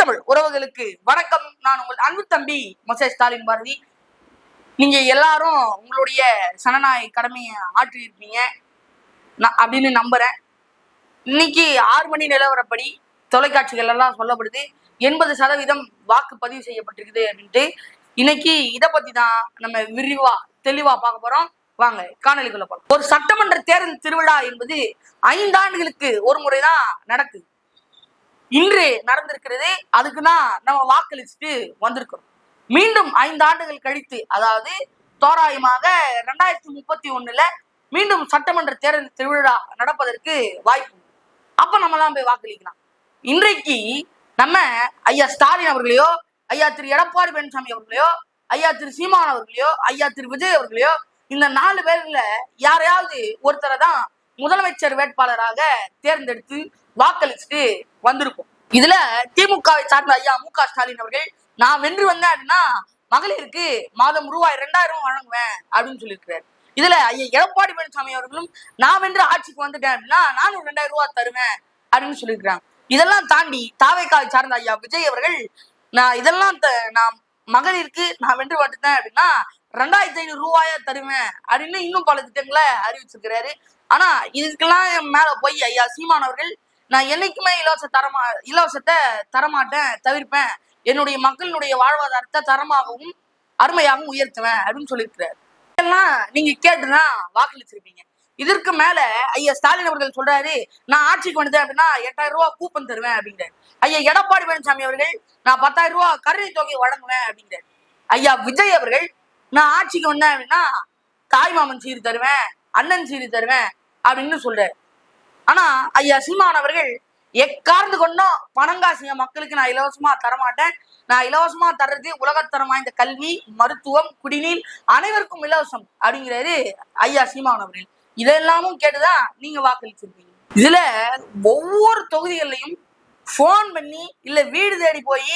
தமிழ் உறவுகளுக்கு வணக்கம். நான் உங்கள் அன்பு தம்பி மொசே ஸ்டாலின் பாரதி. நீங்க எல்லாரும் உங்களுடைய சனநாயக கடமையை ஆற்றியிருப்பீங்க அப்படின்னு நம்புறேன். இன்னைக்கு 6 மணி நிலவரப்படி தொலைக்காட்சிகள் எல்லாம் சொல்லப்படுது 80% வாக்கு பதிவு செய்யப்பட்டிருக்குது அப்படின்ட்டு. இன்னைக்கு இதை பத்தி தான் நம்ம விரிவா தெளிவா பார்க்க போறோம். வாங்க காணொலிக்குள்ள போறோம். ஒரு சட்டமன்ற தேர்தல் திருவிழா என்பது 5 ஆண்டுகளுக்கு ஒரு முறைதான் நடக்குது. இன்று நடந்திருக்கிறது. அதுக்குதான் நம்ம வாக்களிச்சுட்டு வந்திருக்கிறோம். மீண்டும் 5 ஆண்டுகள் கழித்து, அதாவது தோராயமாக 2031 மீண்டும் சட்டமன்ற தேர்தல் திருவிழா நடப்பதற்கு வாய்ப்பு. அப்ப நம்மலாம் போய் வாக்களிக்கலாம். இன்றைக்கு நம்ம ஐயா ஸ்டாலின் அவர்களையோ, ஐயா திரு எடப்பாடி பழனிசாமி அவர்களையோ, ஐயா திரு சீமான் அவர்களையோ, ஐயா திரு விஜய் அவர்களையோ, இந்த 4 பேர்ல யாரையாவது ஒருத்தரை தான் முதலமைச்சர் வேட்பாளராக தேர்ந்தெடுத்து வாக்களிச்சுட்டு வந்திருக்கும். இதுல திமுகவை சார்ந்த ஐயா மு.க. ஸ்டாலின் அவர்கள், நான் வென்று வந்தேன் அப்படின்னா மகளிருக்கு மாதம் ரூபாய் 2000 வழங்குவேன் அப்படின்னு சொல்லியிருக்கிறார். இதுல ஐயா எடப்பாடி பழனிசாமி அவர்களும், நான் வென்று ஆட்சிக்கு வந்துட்டேன் அப்படின்னா நானும் 2000 ரூபாய் தருவேன் அப்படின்னு சொல்லியிருக்கிறாங்க. இதெல்லாம் தாண்டி தாவேக்காவை சார்ந்த ஐயா விஜய் அவர்கள், நான் மகளிருக்கு நான் வென்று வந்துட்டேன் அப்படின்னா 2500 ரூபாயா தருவேன் அப்படின்னு இன்னும் பல திட்டங்களை அறிவிச்சிருக்கிறாரு. ஆனா இதுக்கெல்லாம் மேல போய் ஐயா சீமான் அவர்கள், நான் என்னைக்குமே இலவசத்தை தரமாட்டேன், தவிர்ப்பேன், என்னுடைய மக்களினுடைய வாழ்வாதாரத்தை தரமாகவும் அருமையாகவும் உயர்த்துவேன் அப்படின்னு சொல்லியிருக்கிறார். இதெல்லாம் நீங்க கேட்டுதான் வாக்களிச்சிருப்பீங்க. இதற்கு மேல ஐயா ஸ்டாலின் அவர்கள் சொல்றாரு, நான் ஆட்சிக்கு வந்தேன் அப்படின்னா 8000 ரூபாய் கூப்பன் தருவேன் அப்படிங்கிறார். ஐயா எடப்பாடி பழனிசாமி அவர்கள், நான் 10,000 ரூபாய் கருணை தொகையை வழங்குவேன் அப்படிங்கிறார். ஐயா விஜய் அவர்கள், நான் ஆட்சிக்கு வந்தேன் அப்படின்னா தாய்மாமன் சீர் தருவேன், அண்ணன் சீர் தருவேன் அப்படின்னு சொல்றாரு. ஆனா ஐயா சீமான் அவர்கள், எக்கார்ந்து கொண்டும் பணங்காசிய மக்களுக்கு நான் இலவசமா தரமாட்டேன், நான் இலவசமா தர்றது உலகத்தரம் வாய்ந்த கல்வி, மருத்துவம், குடிநீர் அனைவருக்கும் இலவசம் அப்படிங்கிறாரு ஐயா சீமான் அவர்கள். இதெல்லாமும் கேட்டுதான் நீங்க வாக்களிச்சிருப்பீங்க. இதுல ஒவ்வொரு தொகுதிகள்லையும் போன் பண்ணி இல்ல வீடு தேடி போய்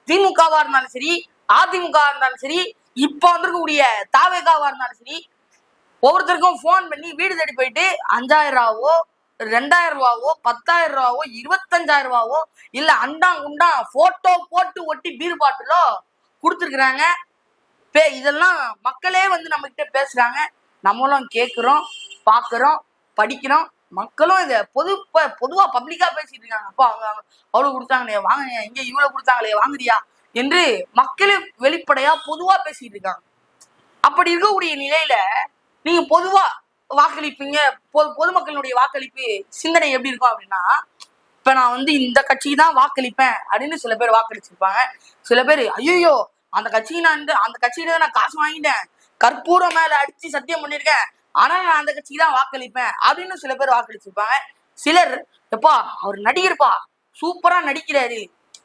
திமுகவா இருந்தாலும் சரி, அதிமுகவா இருந்தாலும் சரி, இப்ப வந்திருக்கக்கூடிய தாவேகாவா இருந்தாலும் சரி, ஒவ்வொருத்தருக்கும் போன் பண்ணி வீடு தேடி போயிட்டு 5000 ரூபாவோ, 2000 ரூபாவோ, 10,000 ரூபாவோ, 25,000 ரூபாவோ, இல்ல அண்டாங்குண்டா போட்டோ போட்டு ஒட்டி பீர் பாட்டிலோ கொடுத்துருக்குறாங்க. இதெல்லாம் மக்களே வந்து நம்ம கிட்ட பேசுறாங்க. நம்மளும் கேட்கிறோம், பாக்குறோம், படிக்கிறோம். மக்களும் இதை பொதுவா பப்ளிக்கா பேசிட்டு இருக்காங்க. அப்போ அவங்க அவ்வளவு கொடுத்தாங்களே வாங்க, இங்க இவ்வளவு கொடுத்தாங்களே வாங்குறியா என்று மக்களே வெளிப்படையா பொதுவா பேசிட்டு இருக்காங்க. அப்படி இருக்கக்கூடிய நிலையில நீங்க பொதுவா வாக்களிப்பீங்க. பொதுமக்களுடைய வாக்களிப்பு சிந்தனை எப்படி இருக்கும் அப்படின்னா, இப்ப நான் வந்து இந்த கட்சிக்கு தான் வாக்களிப்பேன் அப்படின்னு சில பேர் வாக்களிச்சிருப்பாங்க. சில பேர், ஐயோ அந்த கட்சியில நான் காசு வாங்கிட்டேன், கற்பூரம் மேல அடிச்சு சத்தியம் பண்ணிருக்கேன், ஆனா நான் அந்த கட்சிக்கு தான் வாக்களிப்பேன் அப்படின்னு சில பேர் வாக்களிச்சிருப்பாங்க. சிலர், எப்பா அவர் நடிகர்ப்பா, சூப்பரா நடிக்கிறாரு,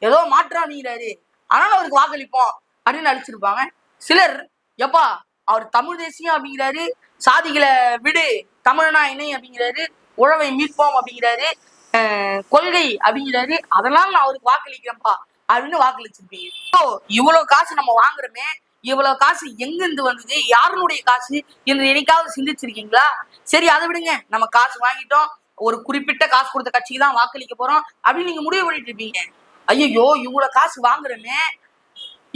ஏதோ மாற்றம் அணிகிறாரு, ஆனாலும் அவருக்கு வாக்களிப்போம் அப்படின்னு அடிச்சிருப்பாங்க. சிலர், எப்பா அவர் தமிழ் தேசியம் அப்படிங்கிறாரு, சாதிகளை விடு, தமிழனா இணை அப்படிங்கிறாரு, உழவை மீட்போம் அப்படிங்கிறாரு, கொள்கை அப்படிங்கிறாரு, அதெல்லாம் நான் அவருக்கு வாக்களிக்கிறேன்ப்பா அப்படின்னு வாக்களிச்சிருப்பீங்க. இவ்வளவு காசு நம்ம வாங்குறோமே, இவ்வளவு காசு எங்கிருந்து வந்தது, யாருனுடைய காசு என்று என்னைக்காவது சிந்திச்சிருக்கீங்களா? சரி, அதை விடுங்க, நம்ம காசு வாங்கிட்டோம், ஒரு குறிப்பிட்ட காசு கொடுத்த கட்சிக்கு தான் வாக்களிக்க போறோம் அப்படின்னு நீங்க முடிவு பண்ணிட்டு இருப்பீங்க. ஐயோ இவ்வளவு காசு வாங்குறோமே,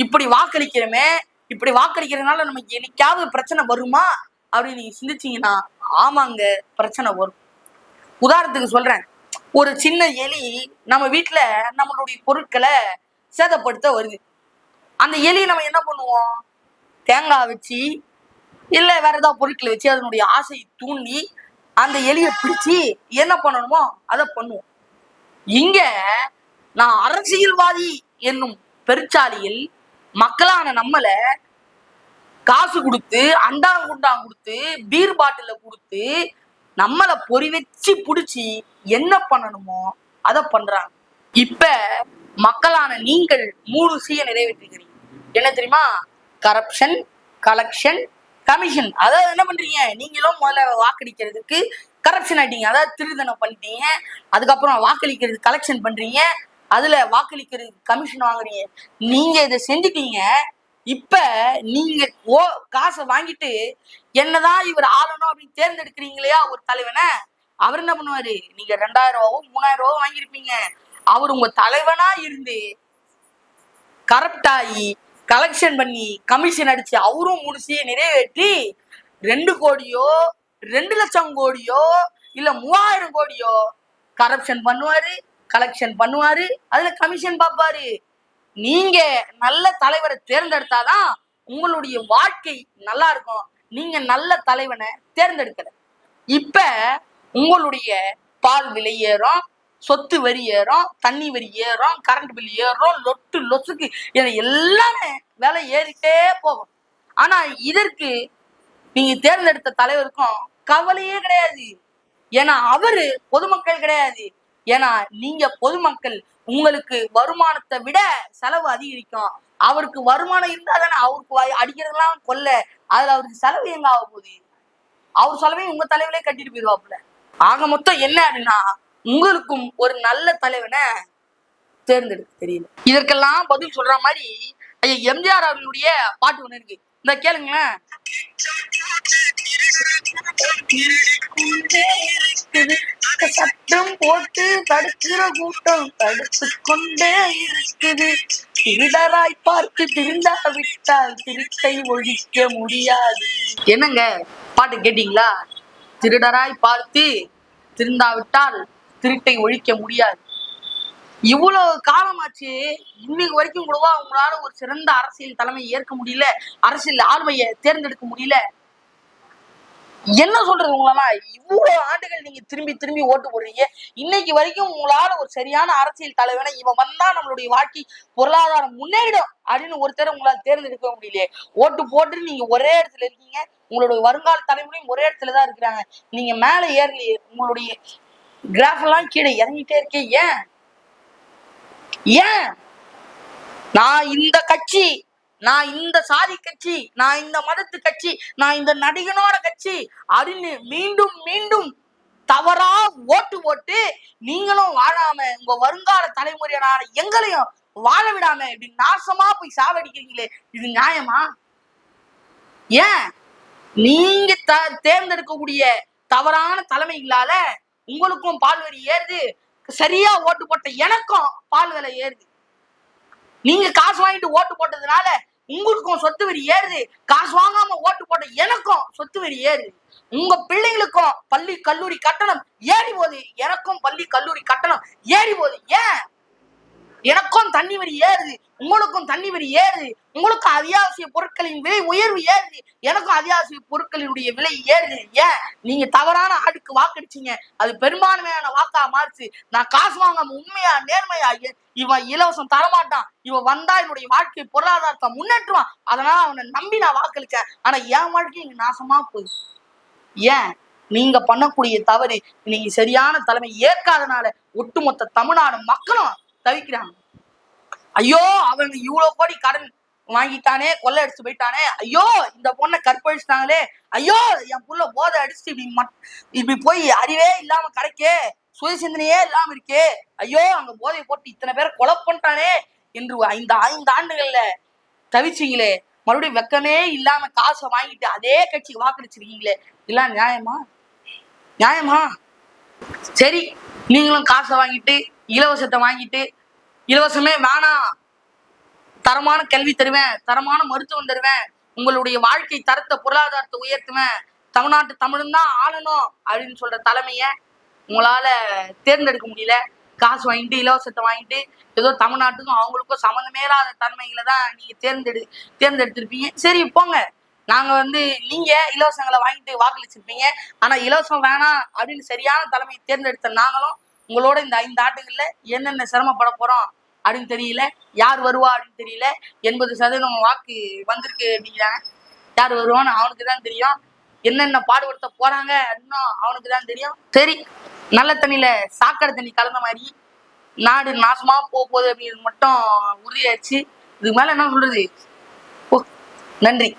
இப்படி வாக்களிக்கிறோமே, இப்படி வாக்களிக்கிறதுனால நமக்கு என்னைக்காவது பிரச்சனை வருமா அப்படின்னு நீங்க சிந்திச்சீங்கன்னா, ஆமாங்க, பிரச்சனை வரும். உதாரணத்துக்கு சொல்றேன், ஒரு சின்ன எலி நம்ம வீட்டுல நம்மளுடைய பொருட்களை சேதப்படுத்த வருது. அந்த எலியை நம்ம என்ன பண்ணுவோம்? தேங்காய் வச்சு இல்ல வேற ஏதாவது பொருட்களை வச்சு அதனுடைய ஆசையை தூண்டி அந்த எலியை பிடிச்சி என்ன பண்ணணுமோ அதை பண்ணுவோம். இங்க நான் அரசியல்வாதி என்னும் பெருச்சாலியில் மக்களான நம்மள காசு கொடுத்து, அண்டாங்குண்டாங் கொடுத்து, பீர் பாட்டில கொடுத்து, நம்மளை பொறி வச்சு புடிச்சு என்ன பண்ணணுமோ அதை பண்றாங்க. இப்ப மக்களான நீங்கள் 3 C நிறைவேற்றிக்கிறீங்க. என்ன தெரியுமா? Corruption, collection, commission. அதாவது என்ன பண்றீங்க, நீங்களும் முதல்ல வாக்களிக்கிறதுக்கு கரப்ஷன் ஆயிட்டீங்க, அதாவது திருதனம் பண்ணிட்டீங்க. அதுக்கப்புறம் வாக்களிக்கிறது கலெக்ஷன் பண்றீங்க, அதுல வாக்களிக்கிறது கமிஷன் வாங்குறீங்க. நீங்க இதை செஞ்சுட்டீங்க. இப்ப நீங்க காசை வாங்கிட்டு என்னதான் இவர் ஆளணும் அப்படின்னு தேர்ந்தெடுக்கிறீங்களா ஒரு தலைவனை, அவர் என்ன பண்ணுவாரு? நீங்க 2000 ரூபாவோ 3000 ரூபாவோ வாங்கியிருப்பீங்க, அவர் உங்க தலைவனா இருந்து கரப்ட் ஆகி கலெக்ஷன் பண்ணி கமிஷன் அடிச்சு அவரும் முடிச்சு நிறைவேற்றி 2 கோடியோ 2 லட்சம் கோடியோ இல்ல 3000 கோடியோ கரப்ஷன் பண்ணுவாரு, கலெக்ஷன் பண்ணுவாரு, அதுல கமிஷன் பார்ப்பாரு. நீங்க நல்ல தலைவரை தேர்ந்தெடுத்தாதான் உங்களுடைய வாழ்க்கை நல்லா இருக்கும். நீங்க நல்ல தலைவனை தேர்ந்தெடுக்கல. இப்ப உங்களுடைய பால் விலை ஏறும், சொத்து வரி ஏறும், தண்ணி வரி ஏறும், கரண்ட் பில் ஏறும், லொட்டு லொசுக்கு எல்லாமே விலை ஏறிட்டே போகும். ஆனா இதற்கு நீங்க தேர்ந்தெடுத்த தலைவருக்கும் கவலையே கிடையாது. ஏன்னா அவரு பொதுமக்கள் கிடையாது. ஏன்னா நீங்க பொதுமக்கள், உங்களுக்கு வருமானத்தை விட செலவு அதிகரிக்கும். அவருக்கு வருமானம் இருந்தா தானே அவருக்கு அடிக்கிறதுலாம் கொல்ல, அதுல அவருக்கு செலவு எங்க ஆக போகுது? அவர் செலவையும் உங்க தலைவரே கட்டிட்டு போயிடுவாப்புல. ஆக மொத்தம் என்ன அப்படின்னா, உங்களுக்கும் ஒரு நல்ல தலைவனை தேர்ந்தெடுக்க தெரியல. இதற்கெல்லாம் பதில் சொல்ற மாதிரி ஐயா எம்ஜிஆர் அவர்களுடைய பாட்டு ஒண்ணு இருக்கு, இந்த கேளுங்களேன். சட்டம் போட்டு தடுக்கிற கூட்டம் தடுத்து கொண்டே இருக்குது. திருடராய் பார்த்து திருந்தாவிட்டால் திருட்டை ஒழிக்க முடியாது. என்னங்க பாட்டு கேட்டீங்களா? திருடராய் பார்த்து திருந்தாவிட்டால் திருட்டை ஒழிக்க முடியாது. இவ்வளவு காலமாச்சு, இன்னைக்கு வரைக்கும் கூடவா உங்களால ஒரு சிறந்த அரசியல் தலைமை ஏற்க முடியல, அரசியல் ஆளுமையை தேர்ந்தெடுக்க முடியல? என்ன சொல்றது உங்களெல்லாம்? இவ்வளவு ஆண்டுகள் நீங்க திரும்பி திரும்பி ஓட்டு போடுறீங்க, இன்னைக்கு வரைக்கும் உங்களால ஒரு சரியான அரசியல் தலைவனை இவன் வந்தா நம்மளுடைய வாழ்க்கை பொருளாதாரம் முன்னேறிடும் அப்படின்னு ஒருத்தர் உங்களால் தேர்ந்தெடுக்க முடியலையே. ஓட்டு போட்டு நீங்க ஒரே இடத்துல இருக்கீங்க, உங்களுடைய வருங்கால தலைமுறையும் ஒரே இடத்துலதான் இருக்கிறாங்க. நீங்க மேல ஏறலையே, உங்களுடைய கிராஃப் எல்லாம் கீழே இறங்கிட்டே இருக்கே. ஏன் நான் இந்த கட்சி, நான் இந்த சாதி கட்சி, நான் இந்த மதத்து கட்சி, நான் இந்த நடிகனோட கட்சி அப்படின்னு மீண்டும் மீண்டும் தவறா ஓட்டு போட்டு நீங்களும் வாழாம உங்க வருங்கால தலைமுறையான எங்களையும் வாழ விடாம இப்படி நாசமா போய் சாவடிக்கிறீங்களே, இது நியாயமா? ஏன் நீங்க தேர்ந்தெடுக்கக்கூடிய தவறான தலைமைகளால உங்களுக்கும் பால் வரி ஏறுது, சரியா ஓட்டு போட்ட எனக்கும் பால் விலை ஏறுது. நீங்க காசு வாங்கிட்டு ஓட்டு போட்டதுனால உங்களுக்கும் சொத்து வரி ஏறுது, காசு வாங்காம ஓட்டு போட்ட எனக்கும் சொத்து வரி ஏறுது. உங்க பிள்ளைங்களுக்கும் பள்ளி கல்லூரி கட்டணம் ஏறி போகுது, எனக்கும் பள்ளி கல்லூரி கட்டணம் ஏறி போகுது. ஏன் எனக்கும் தண்ணி வரி ஏறுது, உங்களுக்கும் தண்ணி வரி ஏறுது. உங்களுக்கும் அத்தியாவசிய பொருட்களின் விலை உயர்வு ஏறுது, எனக்கும் அத்தியாவசிய பொருட்களினுடைய விலை ஏறுது. ஏன் நீங்க தவறான ஆளுக்கு வாக்களிச்சீங்க, அது பெரும்பான்மையான வாக்கா மாறுச்சு. நான் காசு வாங்காம உண்மையா நேர்மையா இவன் இலவசம் தரமாட்டான், இவன் வந்தா என்னுடைய வாழ்க்கை பொருளாதாரத்தை முன்னேற்றுவான், அதனால அவனை நம்பி நான் வாக்களிச்சேன். ஆனா என் வாழ்க்கை இங்க நாசமா போகுது. ஏன் நீங்க பண்ணக்கூடிய தவறு, நீங்க சரியான தலைமை ஏற்காதனால ஒட்டுமொத்த தமிழ்நாடு மக்களும் தவிக்கிறாங்க. ஐயோ அவங்க இவ்வளவு கோடி கடன் வாங்கிட்டானே, கொள்ளை அடிச்சு போயிட்டானே, ஐயோ இந்த பொண்ணை கற்பழிச்சிட்டாங்களே, ஐயோ என் புள்ள போதை அடிச்சுட்டு இப்படி போய் அறிவே இல்லாம கிடைக்கே, சுய சிந்தனையே இல்லாம இருக்கே, ஐயோ அங்க போதையை போட்டு இத்தனை பேரை கொலை பண்ணிட்டானே என்று 5 ஆண்டுகள்ல தவிச்சிங்களே. மறுபடியும் வெக்கமே இல்லாம காசை வாங்கிட்டு அதே கட்சிக்கு வாக்களிச்சிருக்கீங்களே, இதெல்லாம் நியாயமா? நியாயமா? சரி, நீங்களும் காசை வாங்கிட்டு இலவசத்தை வாங்கிட்டு, இலவசமே வேணாம், தரமான கல்வி தருவேன், தரமான மருத்துவம் தருவேன், உங்களுடைய வாழ்க்கை தரத்தை பொருளாதாரத்தை உயர்த்துவேன், தமிழ்நாட்டு தமிழும் தான் ஆளணும் அப்படின்னு சொல்ற தலைமைய உங்களால தேர்ந்தெடுக்க முடியல. காசு வாங்கிட்டு இலவசத்தை வாங்கிட்டு ஏதோ தமிழ்நாட்டுக்கும் அவங்களுக்கும் சம்மந்தமே இல்லாத தன்மைகளை தான் நீங்க தேர்ந்தெடுத்திருப்பீங்க. சரி போங்க, நாங்க நீங்க இலவசங்களை வாங்கிட்டு வாக்களிச்சிருப்பீங்க, ஆனா இலவசம் வேணாம் அப்படின்னு சரியான தலைமையை தேர்ந்தெடுத்த நாங்களும் உங்களோட இந்த 5 ஆண்டுகள்ல என்னென்ன சிரமப்பட போறோம் அப்படின்னு தெரியல, யார் வருவா அப்படின்னு தெரியல. 80% வாக்கு வந்திருக்கு அப்படிங்கிறாங்க, யார் வருவான்னு அவனுக்கு தான் தெரியும், என்னென்ன பாடுபடுத்த போறாங்க அப்படின்னா அவனுக்கு தான் தெரியும். சரி, நல்ல தண்ணியில சாக்கடை தண்ணி கலந்த மாதிரி நாடு நாசமா போகுது அப்படிங்கிறது மட்டும் உறுதியாச்சு. இதுக்கு மேல என்ன சொல்றது? நன்றி.